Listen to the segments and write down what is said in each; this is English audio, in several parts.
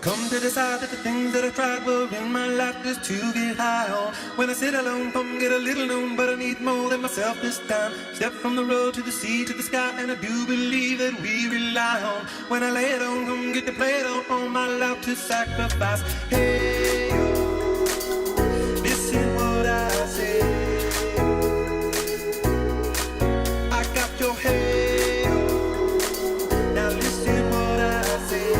Come to decide that the things that I tried were in my life just to get high on. When I sit alone, come get a little known, but I need more than myself this time. Step from the road to the sea to the sky, and I do believe that we rely on. When I lay it on, come get to play it on, all my life to sacrifice. Hey, this is what I say. I got your hey, now listen what I say.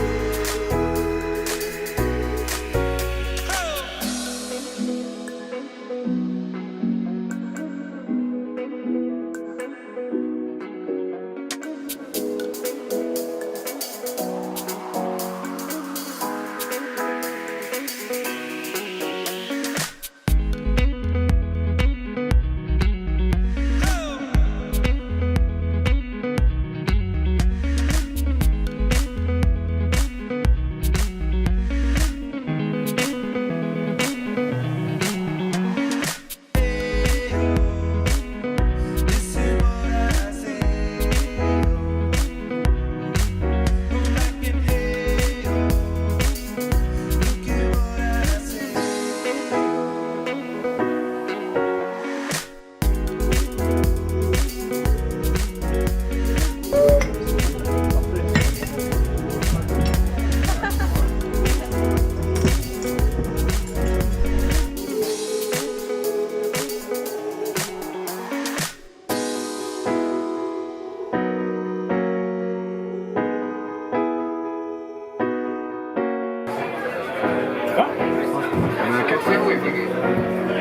Café, güey.